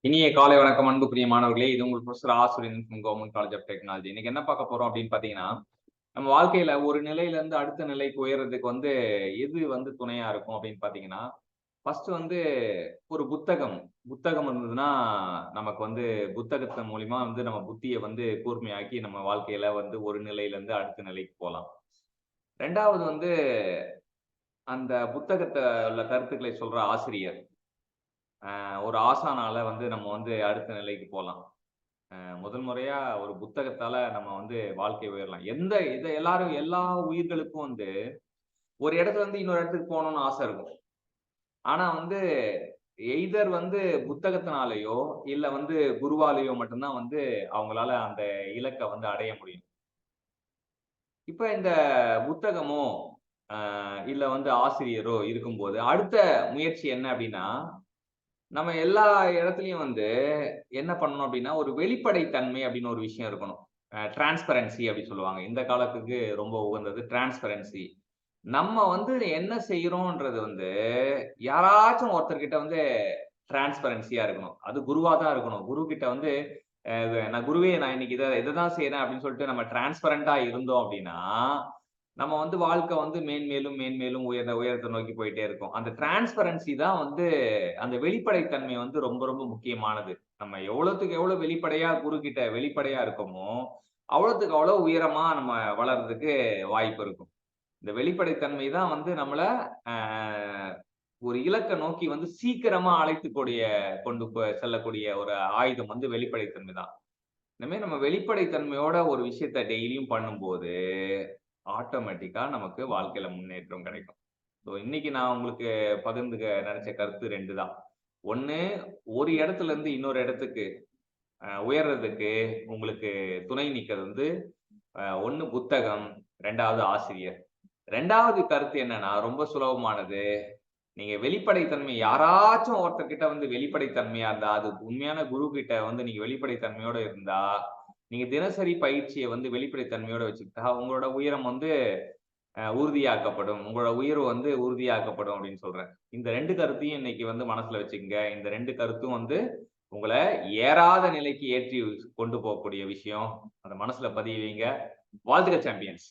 இனிய காலை வணக்கம் அன்புக்குரிய மாணவர்களே. இது உங்கள் ப்ரொஃபசர் ஆசிரியர் from government college of technology. இன்னைக்கு என்ன பார்க்க போறோம் அப்படின்னு பார்த்தீங்கன்னா, நம்ம வாழ்க்கையில ஒரு நிலையில இருந்து அடுத்த நிலைக்கு உயர்றதுக்கு எது துணையா இருக்கும் அப்படின்னு பார்த்தீங்கன்னா, ஃபர்ஸ்ட் ஒரு புத்தகம். புத்தகம் இருந்ததுன்னா, நமக்கு புத்தகத்தின் மூலியமா நம்ம புத்திய கூர்மையாக்கி நம்ம வாழ்க்கையில ஒரு நிலையில இருந்து அடுத்த நிலைக்கு போலாம். 2வது அந்த புத்தகத்த உள்ள கருத்துக்களை சொல்ற ஆசிரியர். ஒரு ஆசானால நம்ம அடுத்த நிலைக்கு போலாம். முதல் முறையா ஒரு புத்தகத்தால நம்ம வாழ்க்கை உயரலாம். எல்லாரும் எல்லா உயிர்களுக்கும் ஒரு இடத்துல இருந்து இன்னொரு இடத்துக்கு போணும்னு ஆசை இருக்கும். ஆனா எய்தர் புத்தகத்தினாலயோ, இல்ல குருவாலயோ மட்டும் தான் அவங்களால அந்த இலக்க அடைய முடியும். இப்ப இந்த புத்தகமோ, இல்ல ஆசிரியரோ இருக்கும்போது, அடுத்த முயற்சி என்ன அப்டின்னா, நம்ம எல்லா இடத்துலயும் என்ன பண்ணணும் அப்டின்னா, ஒரு வெளிப்படைத்தன்மை அப்டின்னு ஒரு விஷயம் இருக்கணும். டிரான்ஸ்பரன்சி அப்டி சொல்லுவாங்க. இந்த காலத்துக்கு ரொம்ப உகந்தது டிரான்ஸ்பரன்சி. நம்ம என்ன செய்றோம்ன்றது யாராச்சும் ஒருத்தர்கிட்ட டிரான்ஸ்பரன்சியா இருக்கணும். அது குருவா தான் இருக்கணும். குரு கிட்ட அ நான் குருவே நான் இன்னைக்கு இத தான் செய்றேன் அப்டின்னு சொல்லிட்டு நம்ம டிரான்ஸ்பரன்ட்டா இருந்தோம் அப்டின்னா, நம்ம வாழ்க்கை மேன்மேலும், மேன்மேலும் உயரத்த நோக்கி போயிட்டே இருக்கும். அந்த டிரான்ஸ்பரன்சி தான் அந்த வெளிப்படைத்தன்மை ரொம்ப, ரொம்ப முக்கியமானது. நம்ம எவ்வளவுக்கு எவ்வளவு வெளிப்படையா குரு கிட்ட வெளிப்படையா இருக்கோமோ, அவ்வளவுக்கு அவ்வளவு உயரமா நம்ம வளர்றதுக்கு வாய்ப்பு இருக்கும். இந்த வெளிப்படைத்தன்மை தான் நம்மள அ ஒரு இலக்க நோக்கி சீக்கிரமா கொண்டு செல்லக்கூடிய ஒரு ஆயுதம் வெளிப்படைத்தன்மை தான். இந்த மாரி நம்ம வெளிப்படைத்தன்மையோட ஒரு விஷயத்த டெய்லியும் பண்ணும்போது, ஆட்டோமேட்டிக்கா நமக்கு வாழ்க்கையில முன்னேற்றம் கிடைக்கும். ஸோ இன்னைக்கு நான் உங்களுக்கு பகிர்ந்துக்க நெனச்ச கருத்து 2 தான். 1 ஒரு இடத்துல இருந்து இன்னொரு இடத்துக்கு உயர்றதுக்கு உங்களுக்கு துணை நிக்கிறது 1 புத்தகம், 2வது ஆசிரியர். 2வது கருத்து என்னன்னா, ரொம்ப சுலபமானது. நீங்க வெளிப்படைத்தன்மை யாராச்சும் ஒருத்தர்கிட்ட வெளிப்படைத்தன்மையா இருந்தா, அது உண்மையான குரு கிட்ட நீங்க வெளிப்படைத்தன்மையோட இருந்தா, நீங்க தினசரி பயிற்சிய வெளிப்படைத்தன்மையோட வச்சுக்கிட்டா, உங்களோட உயரம் உறுதியாக்கப்படும். உங்களோட உயர்வு உறுதியாக்கப்படும் அப்படின்னு சொல்றேன். இந்த 2 கருத்தையும் இன்னைக்கு மனசுல வச்சுக்கங்க. இந்த 2 கருத்தும் உங்கள ஏறாத நிலைக்கு ஏற்றி கொண்டு போகக்கூடிய விஷயம். அத மனசுல பதிய வைங்க. வாழ்த்துக்கள் சாம்பியன்ஸ்.